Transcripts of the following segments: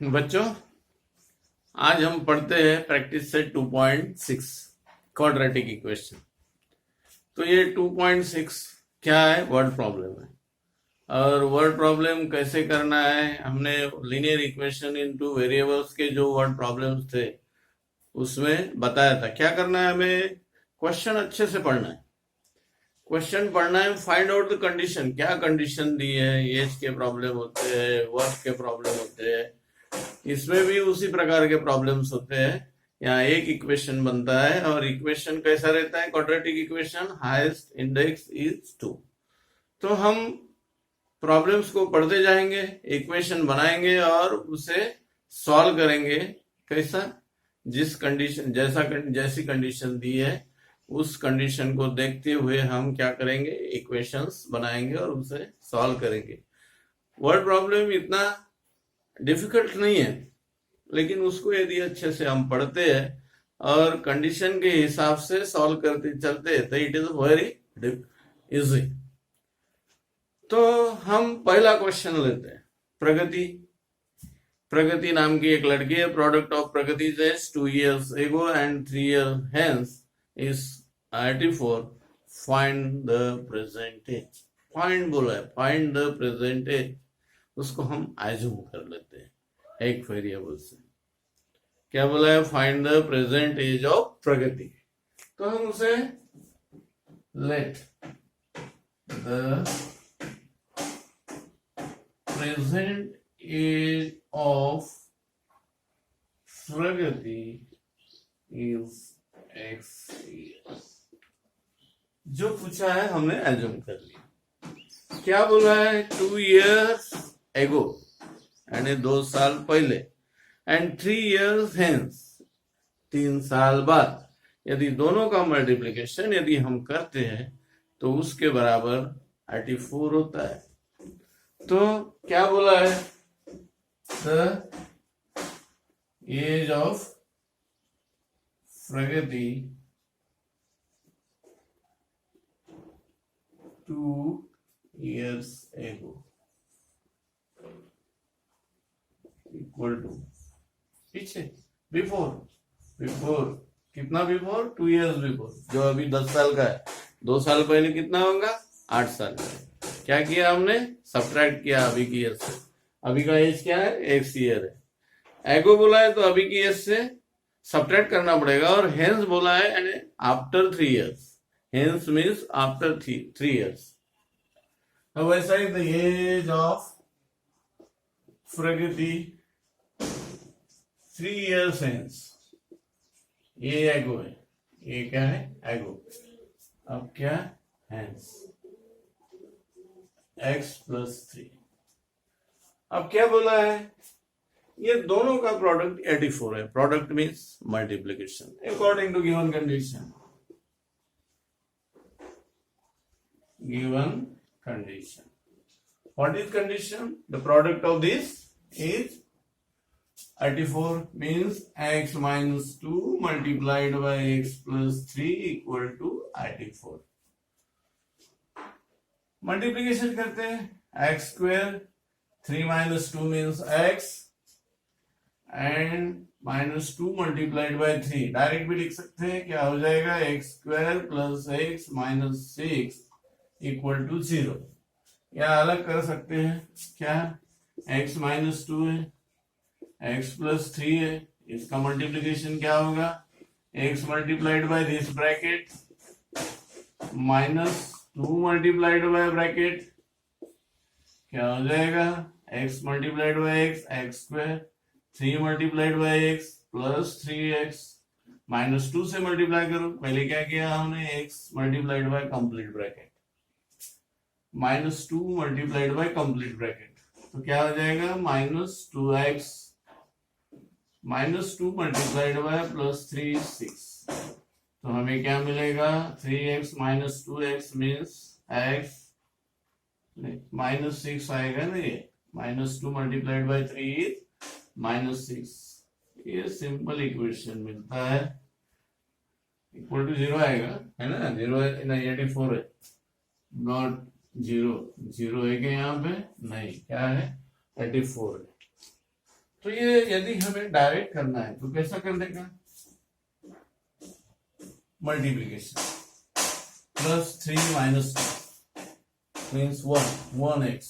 बच्चों, आज हम पढ़ते हैं प्रैक्टिस सेट 2.6 क्वाड्रेटिक इक्वेशन। तो ये 2.6 क्या है? वर्ड प्रॉब्लम है। और वर्ड प्रॉब्लम कैसे करना है, हमने लीनियर इक्वेशन इनटू वेरिएबल्स के जो वर्ड प्रॉब्लम्स थे उसमें बताया था। क्या करना है हमें? क्वेश्चन अच्छे से पढ़ना है। क्वेश्चन पढ़ना है, फाइंड आउट द कंडीशन। क्या कंडीशन दी है? एज के प्रॉब्लम होते हैं, वर्क के प्रॉब्लम होते हैं, इसमें भी उसी प्रकार के प्रॉब्लम्स होते हैं। यहाँ एक इक्वेशन बनता है और इक्वेशन कैसा रहता है? Quadratic equation, highest index is 2। तो हम प्रॉब्लम्स को पढ़ते जाएंगे, इक्वेशन बनाएंगे और उसे सॉल्व करेंगे। कैसा? जिस कंडीशन जैसी कंडीशन दी है उस कंडीशन को देखते हुए हम क्या करेंगे? इक्वेशंस बनाएंगे और उसे सॉल्व करेंगे। वर्ड प्रॉब्लम इतना डिफिकल्ट नहीं है, लेकिन उसको यदि अच्छे से हम पढ़ते हैं और कंडीशन के हिसाब से सॉल्व करते चलते हैं तो इट इज वेरी इजी। तो हम पहला क्वेश्चन लेते हैं। प्रगति नाम की एक लड़की है। Product of Pragati is 2 years ago and 3 years hence is 84. Find the present age. Find बोला है, फाइंड द प्रेजेंट एज। उसको हम एज्यूम कर लेते हैं एक वेरिएबल से। क्या बोला है? Find the present age of Pragati. तो हम उसे let the present age of Pragati is x years। जो पूछा है हमने एज्यूम कर लिया। क्या बोला है? 2 years ago, यानी 2 साल पहले, एंड 3 years hence, 3 साल बाद। यदि दोनों का मल्टीप्लिकेशन यदि हम करते हैं तो उसके बराबर 84 होता है। तो क्या बोला है? The age of Pragati 2 years ago equal to पीछे बिफोर कितना? बिफोर 2 years बिफोर, जो अभी 10 साल का है। 2 साल पहले कितना होगा? 8 साल का। क्या किया हमने? सब्ट्रैक्ट किया अभी की एज से। अभी का एज क्या है? x ईयर है। एगो बोला है तो अभी की एज से सब्ट्रैक्ट करना पड़ेगा। और हेंस बोला है यानी after 3 years। Hence means after 3 years। अब वैसा ही the age of Pragati 3 years hence। ये एगो है, ये क्या है? एगो। अब क्या? hence x plus 3। अब क्या बोला है? ये दोनों का प्रोडक्ट 84 है। Product means multiplication according to given condition. What is condition? The product of this is 84 means x minus 2 multiplied by x plus 3 equal to 84। Multiplication करते हैं, x square 3 minus 2 means x and minus 2 multiplied by 3। Direct भी लिख सकते हैं। क्या हो जाएगा? x square plus x minus 6 equal to 0। या अलग कर सकते हैं। क्या? x minus 2 है, x plus 3 है, इसका मल्टीप्लीकेशन क्या होगा? x multiplied by this bracket minus 2 multiplied by bracket क्या हो जाएगा? x multiplied by x square, 3 multiplied by x plus 3x minus 2 से मल्टीप्लाई करो। पहले क्या किया हमने? x multiplied by complete bracket minus 2 multiplied by complete bracket। तो क्या हो जाएगा? minus 2x minus 2 multiplied by plus 3 6। तो हमें क्या मिलेगा? 3x minus 2x means x minus 6 आएगा ना। ये minus 2 multiplied by 3 is minus 6। ये सिंपल इक्वेशन मिलता है। इक्वल टू 0 आएगा, है ना? 0 है ना? 84 है, नॉट 0 है क्या यहाँ पे? नहीं, क्या है? 84 है। तो ये यदि हमें डायरेक्ट करना है तो कैसा कर देगा, multiplication, +3 -2 means 1x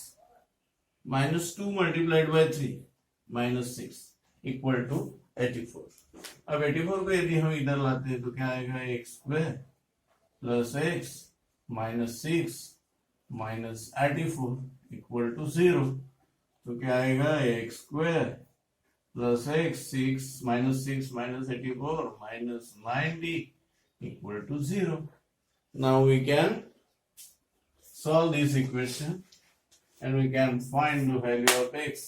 -2 multiplied by 3 -6 equal to 84। अब 84 को यदि हम इधर लाते हैं तो क्या आएगा, x² plus x -6 -84 equal to 0। तो क्या आएगा, x² plus x 6 -84 -90 equal to 0. Now we can solve this equation and we can find the value of x.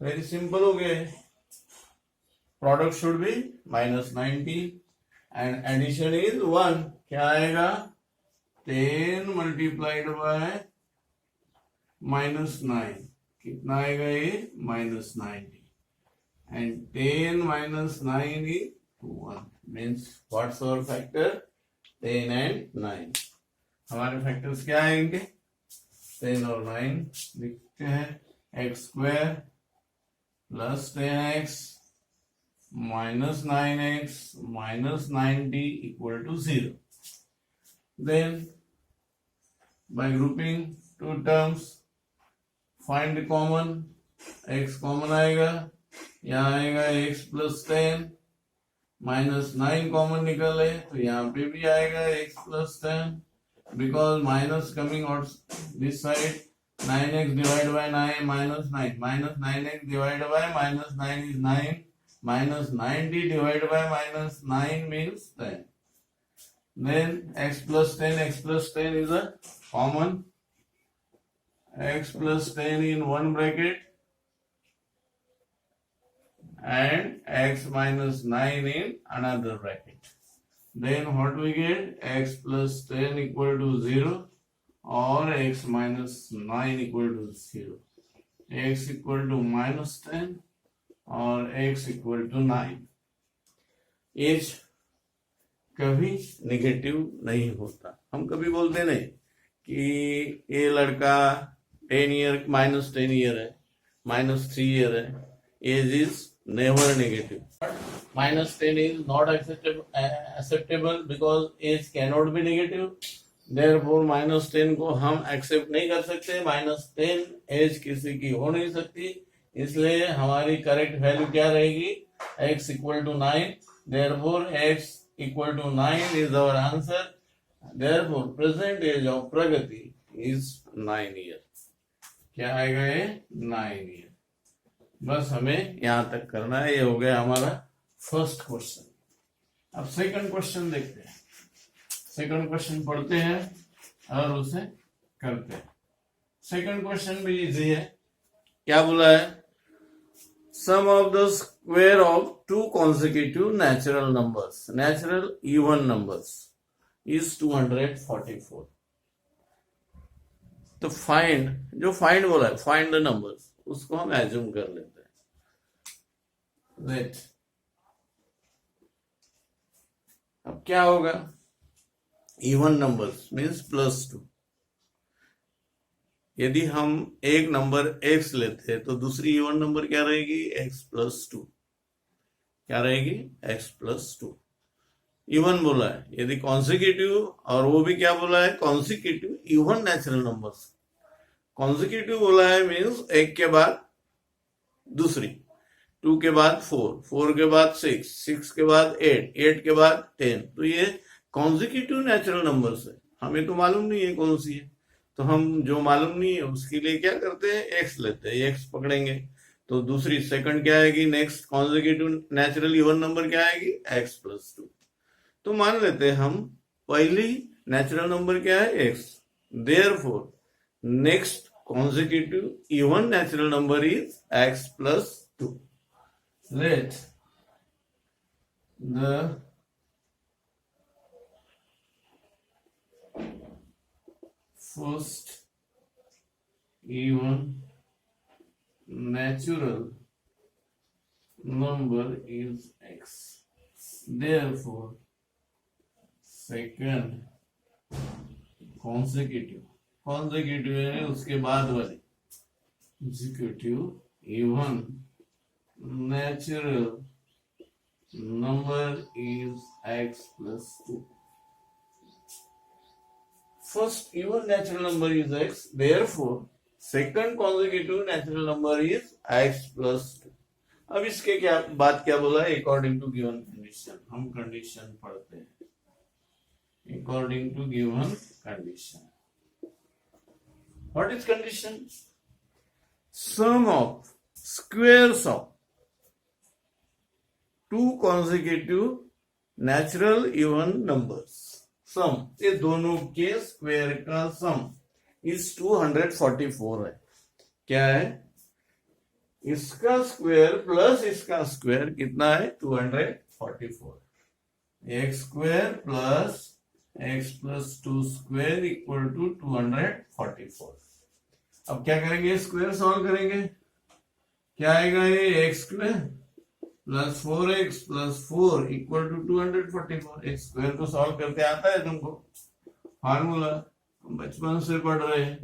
Very simple हो गया है. Product should be -90 and addition is 1. क्या आएगा, 10 multiplied by -9 कितना आएगा ये, -90 and 10 minus 9 is 1 means what's our factor, 10 and 9. हमारे factors क्या आएंगे, 10 और 9 लिखते हैं, x² plus 10x minus 9x minus 90 equal to 0. Then by grouping two terms find the common, x common आएगा, यहाँ आएगा x प्लस 10 -9 कॉमन निकले तो यहाँ पे भी आएगा x plus 10 because minus coming out this side, 9x divide by 9 -9 -9x divide by -9 is 9 -90 divide by -9 means 10. Then x plus 10 is a common, x plus 10 in one bracket and x minus 9 in another bracket. Then what we get, x plus 10 equal to 0 or x minus 9 equal to 0. X equal to -10 और x equal to 9. As कभी negative नहीं होता. हम कभी बोलते नहीं कि ये लड़का 10 ईयर -10 ईयर है, -3 ईयर है. Age is never negative. -10 is not acceptable because age cannot be negative. Therefore -10 को हम एक्सेप्ट नहीं कर सकते. -10 एज किसी की हो नहीं सकती. इसलिए हमारी करेक्ट वैल्यू क्या रहेगी, x equal to 9. Therefore x equal to 9 is our answer. Therefore present age of Pragati is 9 years. क्या आएगा ये, 9 years. बस हमें यहां तक करना है. ये हो गया हमारा फर्स्ट क्वेश्चन. अब सेकंड क्वेश्चन देखते हैं. सेकंड क्वेश्चन पढ़ते हैं और उसे करते हैं. सेकंड क्वेश्चन भी इजी है. क्या बोला है, sum of the square of 2 consecutive natural numbers, natural even numbers is 244. तो फाइंड, जो फाइंड बोला है, फाइंड द नंबर्स, उसको हम एज्यूम कर लेते हैं. लेट, अब क्या होगा, इवन नंबर्स मीन्स +2. यदि हम एक नंबर x लेते हैं तो दूसरी इवन नंबर क्या रहेगी, x + 2. क्या रहेगी, x + 2. इवन बोला है. यदि कॉन्सिक्यूटिव, और वो भी क्या बोला है, consecutive even natural numbers. Consecutive बोला है मीन्स एक के बाद दूसरी, 2 के बाद 4, 4 के बाद 6, 6 के बाद 8, 8 के बाद 10. तो ये कॉन्सिक्यूटिव नेचुरल नंबर्स है. हमें तो मालूम नहीं है कौन सी है, तो हम जो मालूम नहीं है उसके लिए क्या करते हैं, एक्स लेते हैं. एक्स पकड़ेंगे तो दूसरी सेकंड क्या आएगी, next consecutive natural even number क्या आएगी, x + 2. तो मान लेते हैं हम पहली नेचुरल नंबर क्या है, x. Therefore next consecutive even natural number is x + 2. Let the first even natural number is x. Therefore second consecutive है उसके बाद वाली, consecutive even natural number is x plus 2. First even natural number is x, therefore second consecutive natural number is x plus 2. अब इसके क्या बात क्या बोला है? According to given condition. हम कंडीशन पढ़ते हैं. According to given condition. What is condition? Sum of squares of two consecutive natural even numbers. Sum, ये दोनों के स्क्वायर का सम इज 244 है. क्या है? इसका स्क्वायर प्लस इसका स्क्वायर कितना है? 244. X square plus x plus 2 square equal to 244. अब क्या करेंगे? स्क्वायर सॉल्व करेंगे. क्या आएगा? ये x square plus 4x plus 4 equal to 244. X square को सॉल्व करते आता है तुमको? फार्मूला बचपन से पढ़ रहे हैं.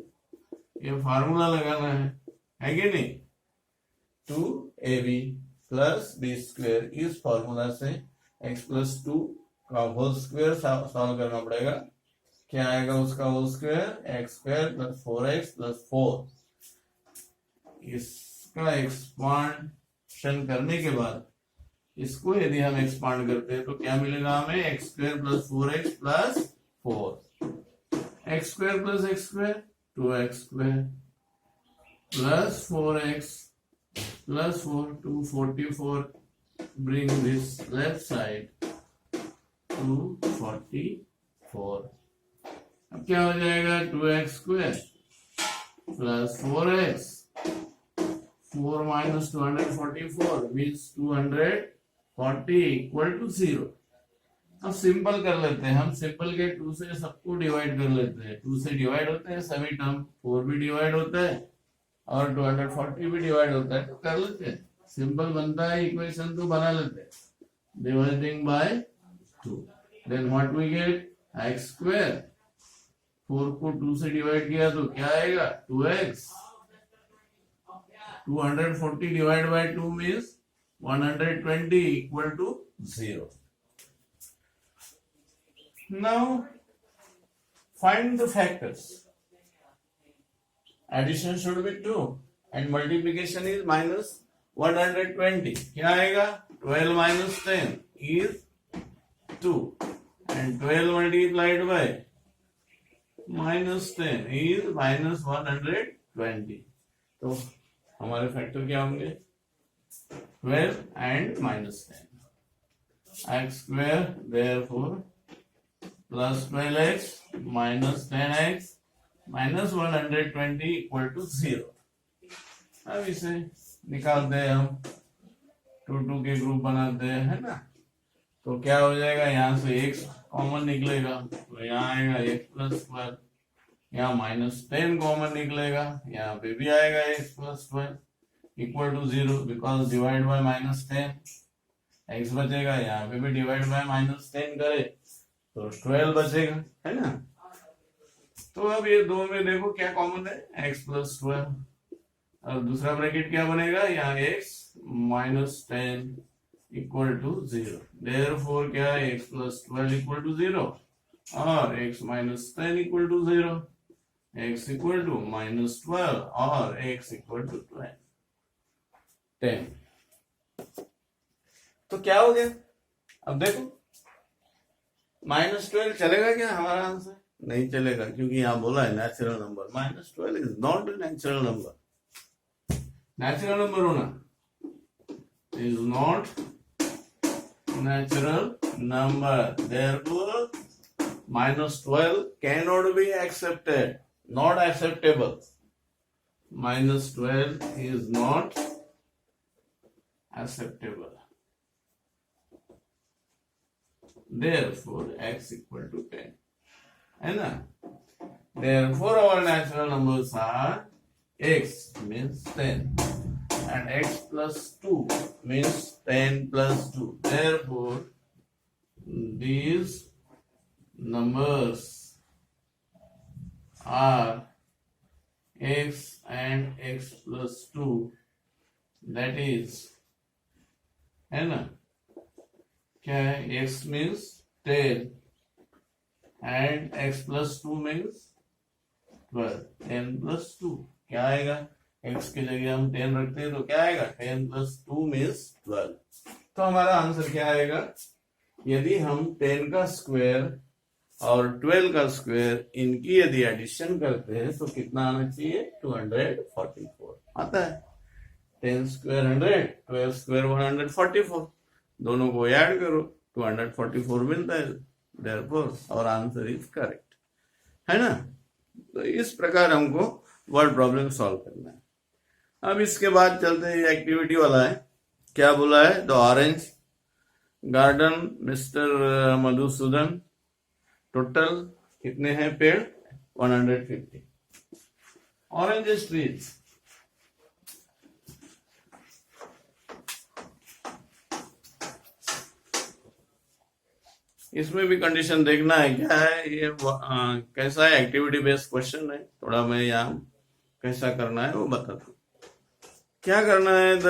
ये फार्मूला लगाना है कि नहीं? 2ab plus b square. इस फॉर्मूला से x प्लस 2 का होल स्क्वायर सॉल्व करना पड़ेगा. क्या आएगा उसका whole square? X square plus 4x plus 4. इसका एक्सपांशन करने के बाद इसको यदि हम एक्सपांड करते हैं तो क्या मिलेगा हमें? X square plus 4x plus 4. X square plus x square 2x square plus 4x plus 4, 244. Bring this left side 244. अब क्या हो जाएगा? 2x square plus 4x. 4 minus 244 means 240 equal to 0. अब सिंपल कर लेते हैं. हम सिंपल के 2 से सबको डिवाइड कर लेते हैं. 2 से डिवाइड होते हैं सभी टर्म. 4 भी डिवाइड होता है और 240 भी डिवाइड होता है. तो कर लेते हैं. सिंपल बनता है इक्वेशन, तो बना लेते हैं. Dividing by 2. Then what we get? X square. 4 को 2 से डिवाइड किया तो क्या आएगा? 2x. 240 divide by 2 means 120 equal to 0. Now find the factors. Addition should be 2 and multiplication is minus 120. क्या आएगा? 12 minus 10 is 2 and 12 multiplied by minus 10 is minus 120. तो हमारे फैक्टर क्या होंगे? 12 and minus 10. X square therefore plus 12x minus 10x minus 120 equal to 0. अब इसे निकालते हैं हम. 2 के ग्रुप बनाते हैं, है ना? तो क्या हो जाएगा? यहाँ से x कॉमन निकलेगा तो यहाँ आएगा x प्लस 12. यहाँ माइनस 10 कॉमन निकलेगा, यहाँ पे भी आएगा x plus 12 equal to 0 because divide by minus 10. x बचेगा, यहाँ पे भी डिवाइड बाय माइनस 10 करे तो 12 बचेगा, है ना? तो अब ये दो में देखो क्या कॉमन है? x plus 12. और दूसरा ब्रैकेट क्या बनेगा? यहाँ x minus 10 equal to 0. Therefore क्या है? x प्लस 12 इक्वल टू 0 और x minus 10 equal to 0. x equal to minus 12 और x इक्वल टू 10. तो क्या हो गया? अब देखो माइनस 12 चलेगा क्या हमारा आंसर? नहीं चलेगा, क्योंकि यहाँ बोला है natural number. Minus 12 is not a natural number. Natural number होना is not natural number. Therefore minus 12 can not be accepted. Not acceptable. Minus 12 is not acceptable. Therefore x equal to 10. है ना? Therefore our natural numbers are x means 10 and x plus 2 means 10 plus 2. Therefore these numbers are x and x plus 2, that is है ना, क्या है, x means 10 and x plus 2 means 12, 10 plus 2 क्या आएगा, x की जगह हम 10 रखते हैं तो क्या आएगा, 10 प्लस 2 मीन्स 12। तो हमारा आंसर क्या आएगा, यदि हम 10 का स्क्वायर और 12 का स्क्वायर इनकी यदि एडिशन करते हैं तो कितना आना चाहिए, 244 आता है। 10 स्क्वायर 100, 12 स्क्वायर 144, दोनों को ऐड करो 244 मिलता है, देयरफॉर और आंसर इज करेक्ट, है ना। तो इस प्रकार हमको वर्ड प्रॉब्लम सॉल्व करना है। अब इसके बाद चलते हैं, एक्टिविटी वाला है, क्या बोला है, the orange garden mister Madhusudan, total कितने हैं पेड़, 150 ऑरेंज ट्रीज। इसमें भी कंडीशन देखना है, क्या है ये कैसा है, एक्टिविटी बेस्ड क्वेश्चन है, थोड़ा मैं यहाँ कैसा करना है वो बताता हूँ। क्या करना है, the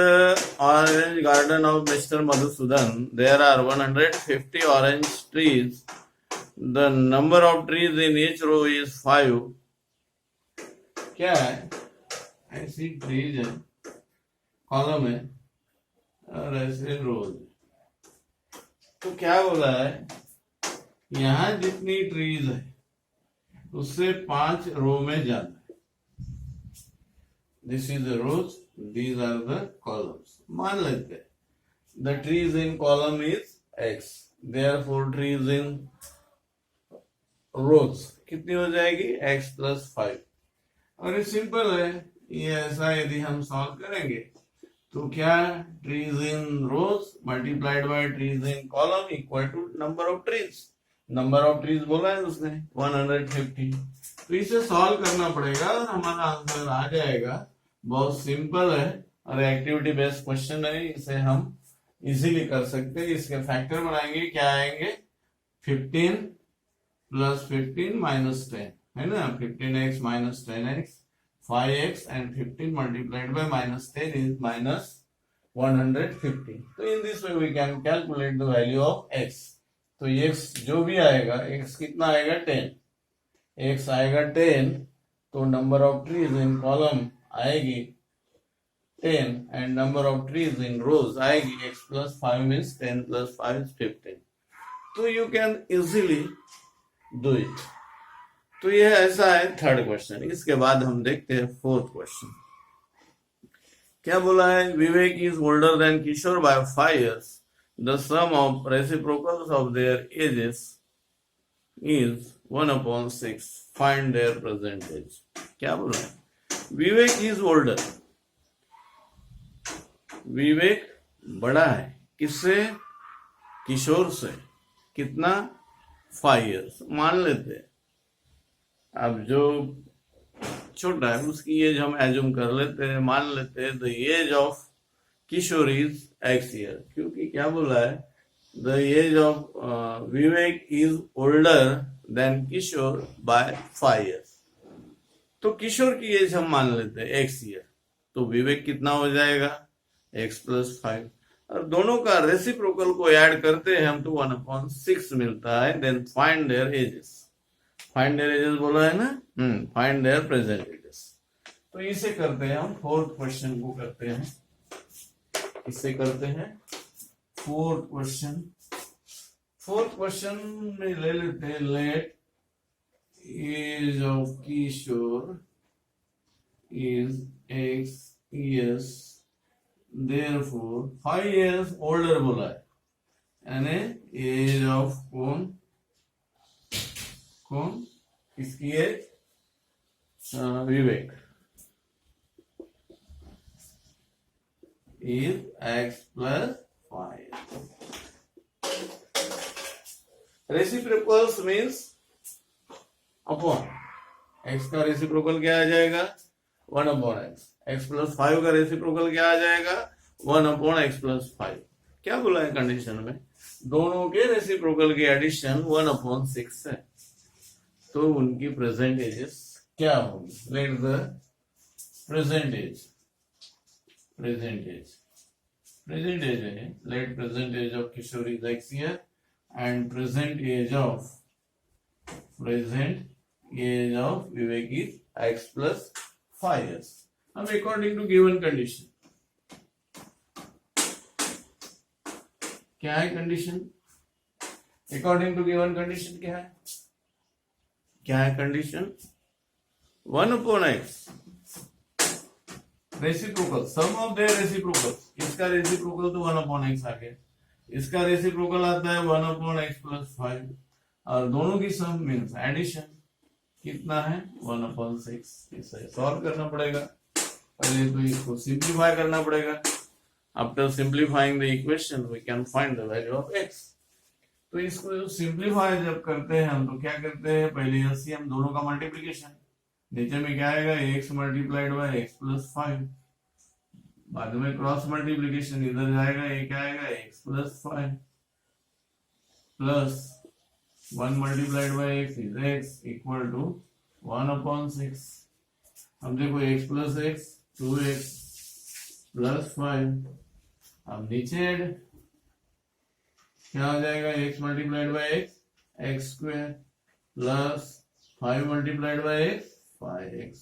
orange garden of mister Madhusudan, there are 150 orange trees, the number of trees in each row is 5। क्या है, ऐसी ट्रीज है, कॉलम है और ऐसे रोज, तो क्या बोला है, यहां जितनी ट्रीज है उससे 5 रो में जाना है। This is the rows, these are the columns. मान लेते हैं the trees in column is x, therefore trees in rows कितनी हो जाएगी, x प्लस 5। और ये सिंपल है, ये ऐसा यदि हम सॉल्व करेंगे तो क्या, trees in rows multiplied by trees in column equal to number of trees, number of trees बोला है उसने 150, तो इसे सॉल्व करना पड़ेगा और हमारा आंसर आ जाएगा। बहुत सिंपल है और एक्टिविटी बेस्ड क्वेश्चन है, इसे हम इजीली कर सकते हैं। इसके फैक्टर बनाएंगे, क्या आएंगे, 15 प्लस 15 माइनस 10, है ना, 15x minus 10x, 5x and 15 multiplied by minus 10 is minus 150। तो in this way we can calculate the value of x। तो x जो भी आएगा, x कितना आएगा, 10, x आएगा 10, तो number of trees in column आएगी 10 and number of trees in rows आएगी x plus 5 means 10 plus 5 is 15। तो you can easily do it. तो ये ऐसा है थर्ड क्वेश्चन। इसके बाद हम देखते हैं फोर्थ क्वेश्चन। क्या बोला है, Vivek is older than Kishore by 5 years, the sum of reciprocals of their ages is 1/6, find their present age। क्या बोला है, विवेक इज ओल्डर, विवेक बड़ा है किससे, किशोर से, कितना, 5 years मान लेते हैं। अब जो छोटा है उसकी एज हम एज्यूम कर लेते हैं, मान लेते हैं the age of Kishore is x year, क्योंकि क्या बोला है, the age of Vivek is older than Kishore by 5 years। तो किशोर की एज हम मान लेते हैं x ईयर, तो विवेक कितना हो जाएगा, x प्लस 5, और दोनों का रेसिप्रोकल को ऐड करते हैं हम तो 1/6 मिलता है। Then find their ages, find their ages बोला है ना, फाइंड देयर प्रेजेंट एजेस। तो इसे करते हैं हम, फोर्थ क्वेश्चन को करते हैं, इसे करते हैं फोर्थ क्वेश्चन। फोर्थ क्वेश्चन में ले लेते हैं, let age of Kishore is x years, therefore 5 years older बोला है, यानी एज ऑफ कौन, किसकी age, Vivek is x plus 5। Reciprocals means upon, x का रेसिप्रोकल क्या आ जाएगा, 1/x, x प्लस 5 का रेसिप्रोकल क्या आ जाएगा, 1/x प्लस 5। क्या बोला है कंडीशन में, दोनों के रेसिप्रोकल की एडिशन 1/6 है, तो उनकी प्रेजेंट एजेस क्या होगी, let the present age, present age present age है, let present age of Kishore is x year and present age of Vivek is x plus 5 years. अब अकॉर्डिंग टू गिवन कंडीशन क्या है condition? According to given condition क्या है condition? 1/x reciprocal, sum of their reciprocal, इसका reciprocal तो 1/x आ गया, इसका reciprocal आता है 1/x प्लस 5 और दोनों की सम मीन्स एडिशन कितना है 1/6. इसे सॉल्व करना पड़ेगा, पहले तो इसको सिंप्लीफाई करना पड़ेगा. After simplifying the equation we can find the value of x. तो इसको सिंप्लीफाई जब करते हैं हम तो क्या करते हैं, पहले एलसीएम दोनों का मल्टीप्लीकेशन, नीचे में क्या आएगा x multiplied by x plus 5, बाद में क्रॉस मल्टीप्लीकेशन इधर जाएगा, ये क्या आएगा x plus 5 plus 1 multiplied by x is x equal to 1/6. अब देखो x plus x 2x plus 5, अब नीचे ऐड क्या हो जाएगा, x multiplied by x square plus 5 multiplied by x 5x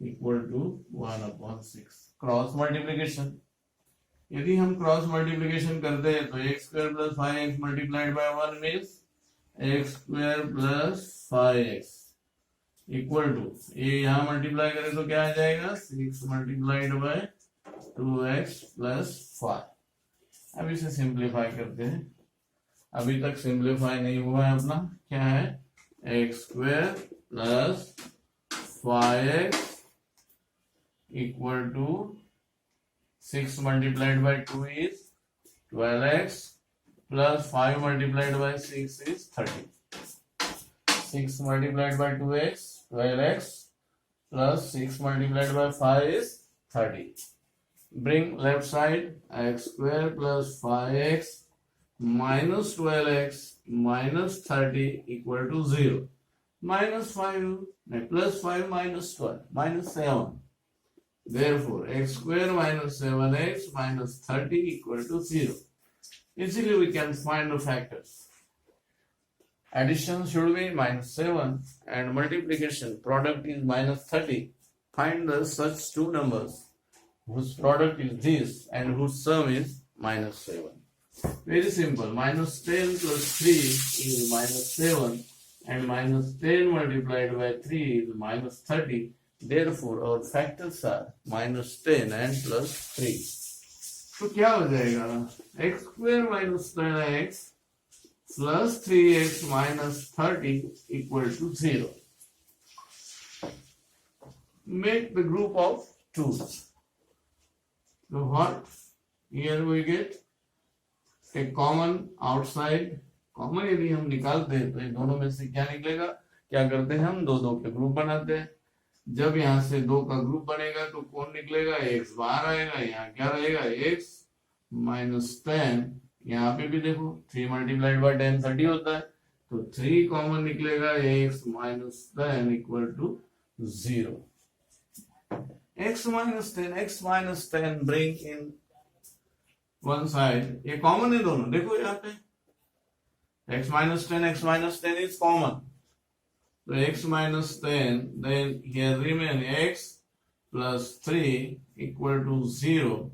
equal to 1/6. Cross multiplication, यदि हम क्रॉस मल्टीप्लीकेशन करते हैं तो x square plus 5x multiplied by 1 means x square plus 5x equal to, ये यहाँ मल्टीप्लाई करें तो क्या आ जाएगा 6 मल्टीप्लाइड बाय 2x प्लस 5. अब इसे सिंप्लीफाई करते हैं, अभी तक सिंप्लीफाई नहीं हुआ है अपना, क्या है x square plus 5x equal to 6 multiplied by 2 is 12x plus 5 multiplied by 6 is 30. 6 multiplied by 2x 12x plus 6 multiplied by 5 is 30. Bring left side, x square plus 5x minus 12x minus 30 equal to 0. Minus 5 plus 5 minus 12 minus 7. Therefore, x square minus 7x minus 30 equal to 0. Easily we can find the factors. Addition should be minus 7 and multiplication product is minus 30. Find the such two numbers whose product is this and whose sum is minus 7. Very simple. Minus 10 plus 3 is minus 7 and minus 10 multiplied by 3 is minus 30. Therefore, our factors are minus 10 and plus 3. तो क्या हो जाएगा, x square minus 10x plus 3x minus 30 equal to 0. Make the group of 2's. So what? Here we get a common outside. Common यदि हम निकालते हैं तो इन दोनों में से क्या निकलेगा, क्या करते हैं हम दो के ग्रुप बनाते हैं. जब यहाँ से 2 का ग्रुप बनेगा तो कौन निकलेगा, x बाहर आएगा, यहाँ क्या रहेगा x माइनस 10. यहाँ पे भी देखो 3 मल्टीप्लाइड बाय 10 30 होता है, तो 3 कॉमन निकलेगा, x minus 10 equal to 0. x minus 10 bring in one side, ये कॉमन है दोनों, देखो यहाँ पे x minus 10 is common, so x minus 10, then here remain x plus 3 equal to 0.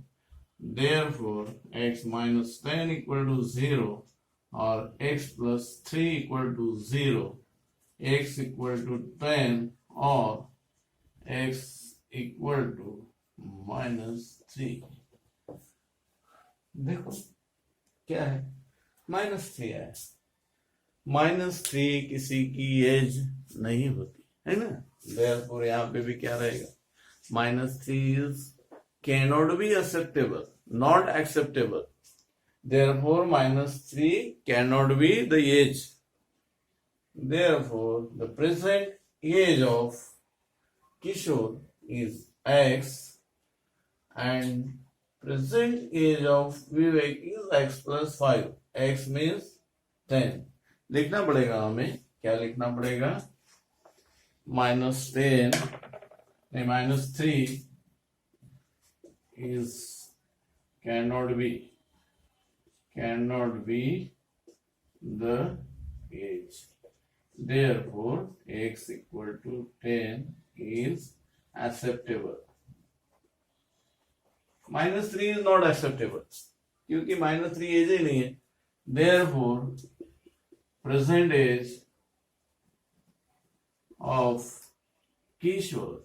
Therefore x minus 10 equal to 0 or x plus 3 equal to 0, x equal to 10 or x equal to -3. देखो क्या है, -3 है. -3 किसी की as नहीं होती है ना, therefore यहाँ पे भी क्या रहेगा, -3 is cannot be acceptable, not acceptable. Therefore -3 cannot be the age. Therefore the present age of Kishore is x and present age of Vivek is x plus 5. x means 10. लिखना पड़ेगा हमें, क्या लिखना पड़ेगा, -3 is cannot be the age. Therefore, x equal to 10 is acceptable. -3 is not acceptable क्योंकि -3 as ही नहीं है. Therefore, present age of Kishore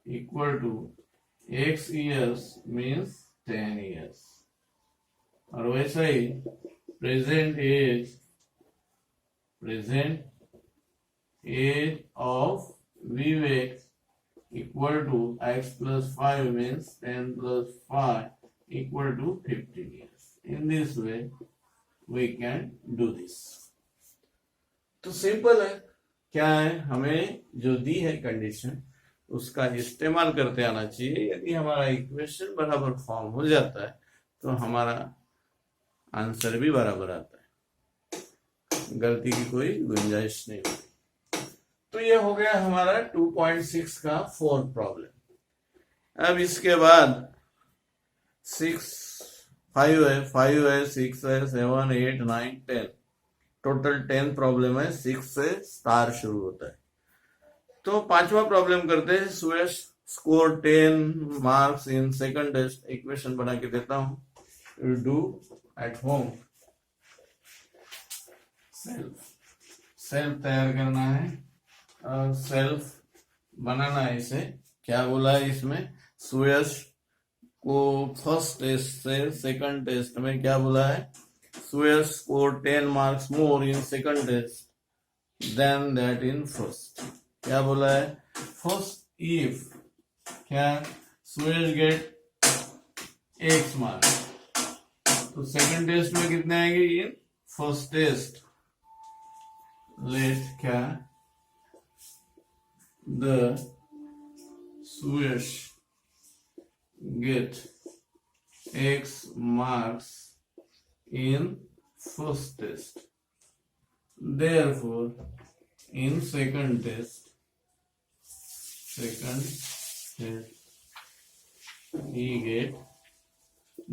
equal to x years means 10 years. और वैसा ही present age of Vivek equal to x plus 5 means 10 plus 5 equal to 15 years. In this way, we can do this. तो simple है. क्या है, हमें जो दी है condition उसका इस्तेमाल करते आना चाहिए. यदि हमारा इक्वेशन बराबर फॉर्म हो जाता है तो हमारा आंसर भी बराबर आता है. गलती की कोई गुंजाइश नहीं होती. तो ये हो गया हमारा 2.6 का फोर्थ प्रॉब्लम. अब इसके बाद 5 है, 6 है, 7, 8, 9, 10. टोटल 10 प्रॉब्लम है. 6 से स्टार शुरू होता है. तो पांचवा प्रॉब्लम करते हैं. Suyash score 10 marks in second test. Equation बना के देता हूं. You do at home. Self तैयार करना है और सेल्फ बनाना है. इसे क्या बोला है इसमें, सुयश को फर्स्ट टेस्ट से सेकंड टेस्ट में क्या बोला है, Suyash score 10 marks more in second test than that in first. क्या बोला है, फर्स्ट इफ क्या सुयश गेट x मार्क्स तो सेकंड टेस्ट में कितने आएंगे इन फर्स्ट टेस्ट. लेट क्या the Suyash get x marks in first test. Therefore, in second test, he get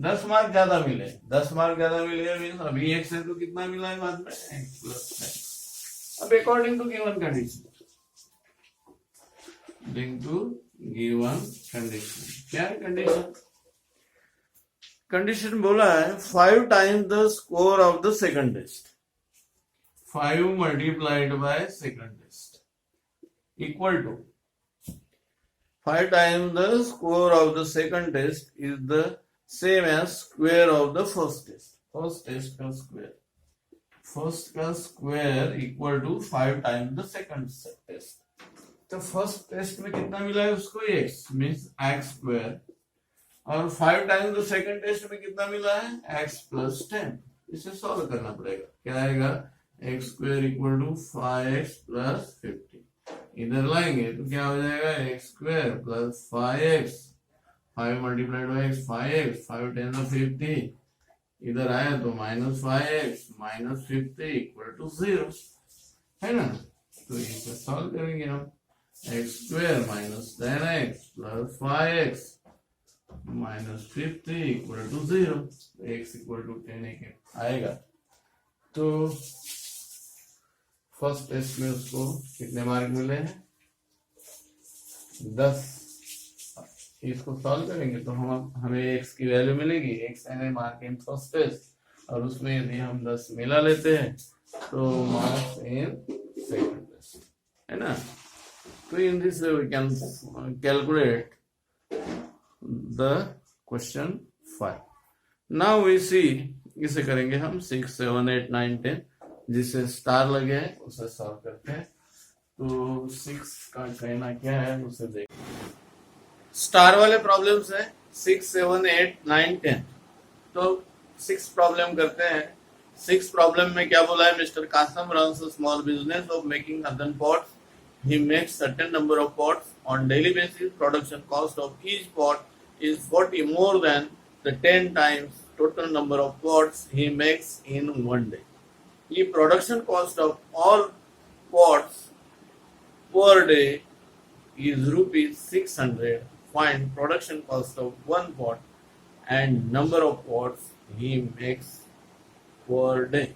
10 mark ज्यादा मिले. 10 मार्क ज्यादा मिले मीन्स अभी x है तो कितना मिला है बाद में x plus 10. अब अकॉर्डिंग टू गिवन कंडीशन, क्या है कंडीशन. कंडीशन बोला है 5 times the score of the second test. 5 multiplied by second test equal to 5 times the score of the second test is the same as square of the first test. First test का square, first का square equal to 5 times the second test. तो first test में कितना मिला है उसको x means x square, और 5 times the second test में कितना मिला है x प्लस 10. इसे सॉल्व करना पड़ेगा. क्या आएगा, x square equal to 5x plus 50. इधर लाएंगे तो क्या हो जाएगा, x square plus 5x, 5 multiplied by x 5x, 5 10 50. इधर आया तो minus 5x minus 50 equal to 0 है ना. तो इसे सॉल्व करेंगे हम. x square minus 10x plus 5x minus 50 equal to 0. x equal to 10 आएगा. तो फर्स्ट टेस्ट में उसको कितने मार्क मिले हैं, 10. इसको सॉल्व करेंगे तो हमें x की वैल्यू मिलेगी. x है मार्क इन फर्स्ट टेस्ट, और उसमें यदि हम 10 मिला लेते हैं तो मार्क्स इन सेकंड टेस्ट है ना. So in this way we can calculate the question 5. Now we see, इसे करेंगे हम 6, 7, 8, 9, 10. जिसे स्टार लगे है उसे सॉल्व करते हैं. तो 6 का कहना क्या है उसे देखते. स्टार वाले प्रॉब्लम्स है 6, 7, 8, 9, 10. तो 6 प्रॉब्लम करते हैं. 6 प्रॉब्लम में क्या बोला है, mister Kasam runs a small business of making earthen pots. He makes certain number of pots on daily basis. Production cost of each pot is 40 more than the 10 times total number of pots he makes in one day. The production cost of all pots per day is rupees 600 find production cost of one pot and number of pots he makes per day.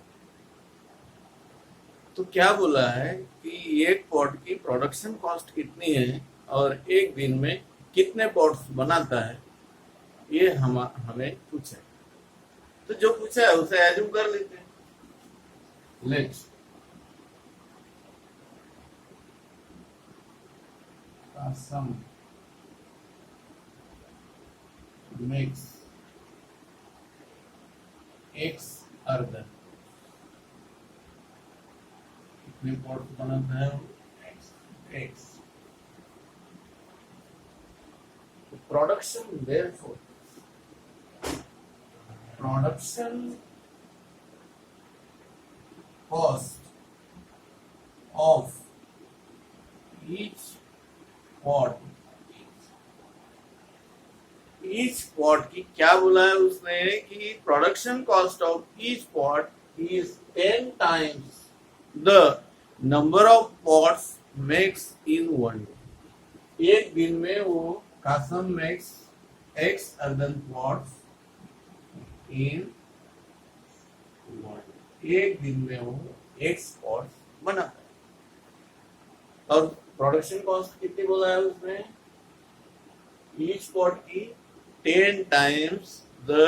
तो क्या बोला है कि एक pot की production cost कितनी है और एक दिन में कितने पॉट्स बनाता है, ये हमें पूछा है। तो जो पूछा है उसे एज्यूम कर लेते हैं। Let's some makes x earthen कितने पॉट्स बनाता है x production therefore production cost of each pot की क्या बोला है उसने कि production cost of each pot is 10 times the number of pots makes in one day. एक दिन में वो कासम makes x earthen pots in one day. एक दिन में वो एक्स पॉट्स बनाता है। और प्रोडक्शन कॉस्ट कितनी बोला है उसने, ईच पॉट की 10 times the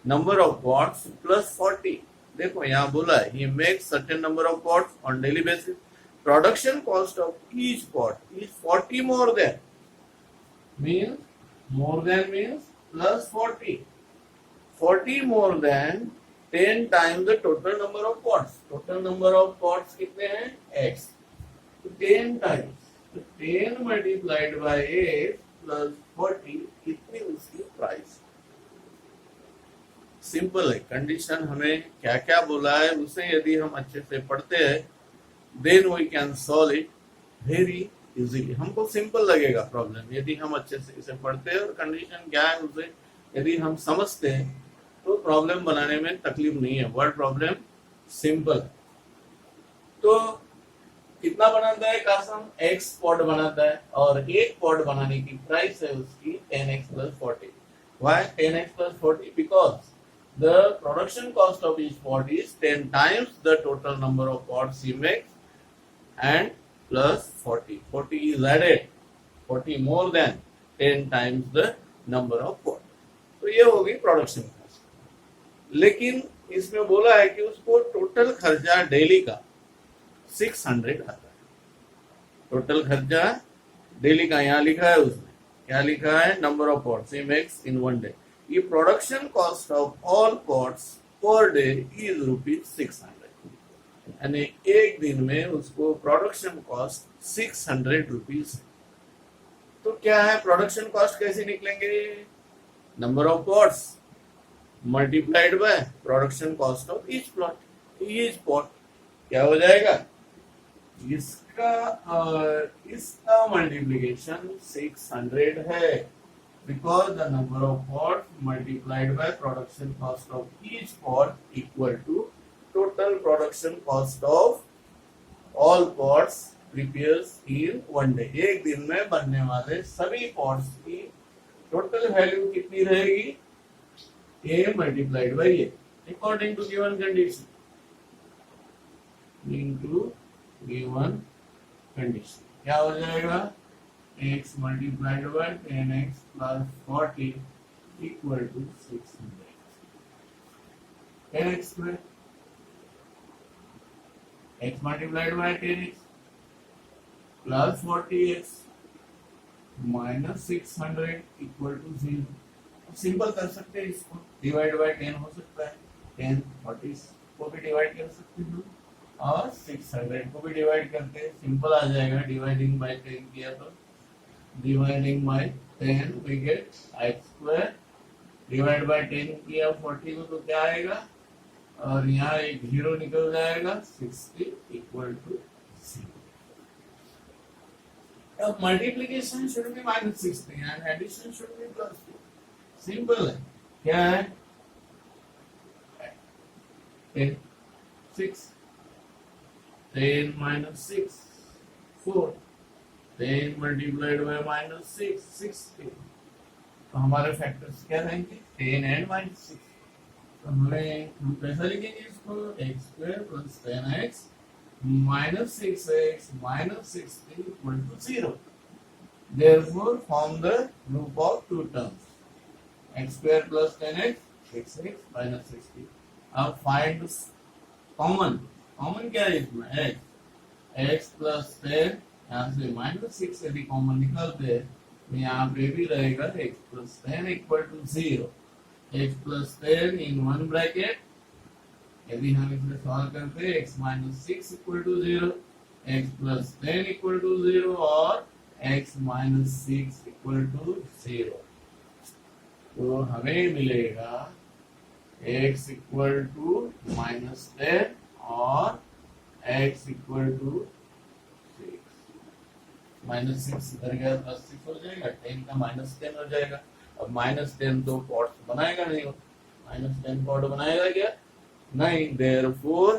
number of pots plus 40। देखो यहाँ बोला है he makes certain number of pots on daily basis, production cost of each pot is 40 more than means plus 40 more than 10 times the total number of pots। total number of pots कितने हैं x, तो 10 times, तो 10 multiplied by x plus 40 कितनी उसकी price. Simple है, condition हमें क्या क्या बोला है उसे यदि हम अच्छे से पढ़ते हैं then we can solve it very easily. हमको सिंपल लगेगा प्रॉब्लम यदि हम अच्छे से इसे पढ़ते हैं और कंडीशन क्या है उसे यदि हम समझते हैं तो प्रॉब्लम बनाने में तकलीफ नहीं है। Word problem simple. तो कितना बनाता है कासम, एक्स पॉट बनाता है और एक पॉट बनाने की प्राइस है उसकी 10x plus 40। Why 10x plus 40? Because the production cost of each pot is 10 times the total number of pots he makes and plus 40 is added, 40 more than 10 times the number of pots। तो ये होगी production cost. लेकिन इसमें बोला है कि उसको total खर्चा डेली का 600 आता है। टोटल खर्चा डेली का यहाँ लिखा है उसने, क्या लिखा है, number of pots he makes in one day. ये production cost of all pots per day is ₹600, यानी एक दिन में उसको प्रोडक्शन कॉस्ट 600 रुपीज। तो क्या है प्रोडक्शन कॉस्ट कैसे निकलेंगे, number of pots multiplied by production cost of each plot, each pot क्या हो जाएगा, इसका मल्टीप्लीकेशन 600 है because the number of pot multiplied by production cost of each pot equal to total production cost of all pots prepares in one day. एक दिन में बनने वाले सभी पॉट्स की टोटल वैल्यू कितनी रहेगी, a multiplied by a according to given condition, into given condition क्या हो जाएगा, x multiplied by 10x plus 40 equal to 600। 10x square x multiplied by 10x plus 40x minus 600 equal to 0। Simple कर सकते हैं इसको, divide by 10 हो सकता है, 10 40 को भी डिवाइड कर सकते हैं और 600 को भी डिवाइड करते हैं, सिंपल आ जाएगा। डिवाइडिंग बाय 10 किया तो dividing by 10 we get x square, divide by 10 किया 40 को तो क्या आएगा, और यहाँ एक 0 निकल जाएगा, 60 इक्वल टू 0। अब multiplication should be -60 and addition should be +2। Simple है, क्या है 10 6 10 minus 6 4 10 मल्टीप्लाइड बाय माइनस 6 60। तो हमारे फैक्टर्स क्या रहेंगे 10 एंड माइनस 6। तो हम कैसा लिखेंगे इसको x square plus 10x minus 6x minus 60 equal to 0. Therefore, form the group of two terms. X square plus 10x, 6x minus 60. अब find common. Common क्या है इसमें? x. x plus 10 यहाँ से minus 6 यदि common निकालते हैं तो यहाँ पे भी रहेगा x plus 10 equal to 0. x plus 10 in one bracket. यदि हम इसे सॉल्व करते हैं x minus 6 equal to 0, x plus 10 equal to 0 और x माइनस 6 इक्वल टू 0, तो हमें मिलेगा x इक्वल टू माइनस 10 और x इक्वल टू 6। माइनस 6 इधर गया प्लस 6 हो जाएगा, 10 का माइनस 10 हो जाएगा। अब माइनस 10 तो पॉट बनाएगा नहीं, माइनस 10 पॉट बनाएगा क्या? नहीं, therefore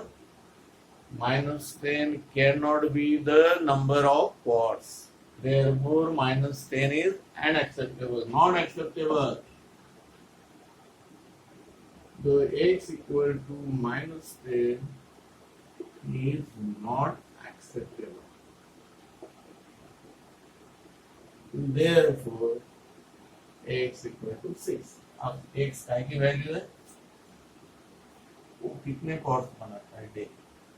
minus 10 cannot be the number of pots. Therefore minus 10 is unacceptable, not acceptable. So x equal to minus 10 is not acceptable. Therefore x equal to 6. अब x का की value है वो कितने पॉट्स बनाता है डे।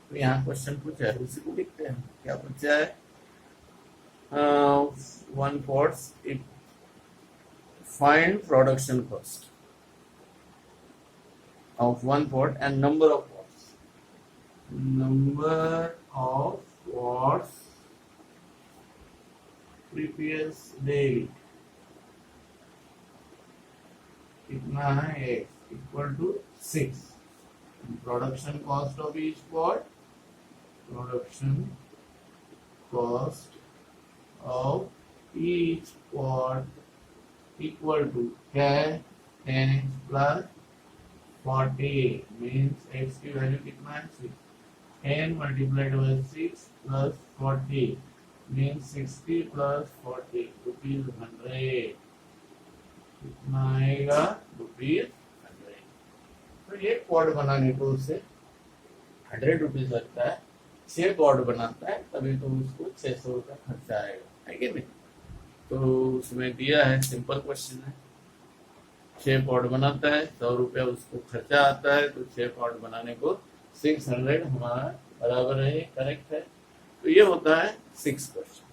तो यहाँ क्वेश्चन पूछा है, उसी को लिखते हैं। क्या पूछा है? One pots it find production cost of one pot and number of pots. Number of pots previous day कितना है? x equal to 6. Production cost of each pot, production cost of each pot equal to क्या है? 10x plus 40 means x की value कितना है? 6. 10 multiplied by 6 plus 40 means 60 plus 40 rupees 100. कितना आएगा? rupees 100. तो ये पॉट बनाने को उसे 100 रुपीज लगता है, 6 पॉट बनाता है तभी तो उसको 600 का खर्चा आएगा, है कि नहीं? तो उसमें दिया है, सिंपल क्वेश्चन है, 6 पॉट बनाता है, 100 रुपया उसको खर्चा आता है, तो 6 पॉट बनाने को 600 हमारा बराबर है, करेक्ट है। तो ये होता है 6 क्वेश्चन।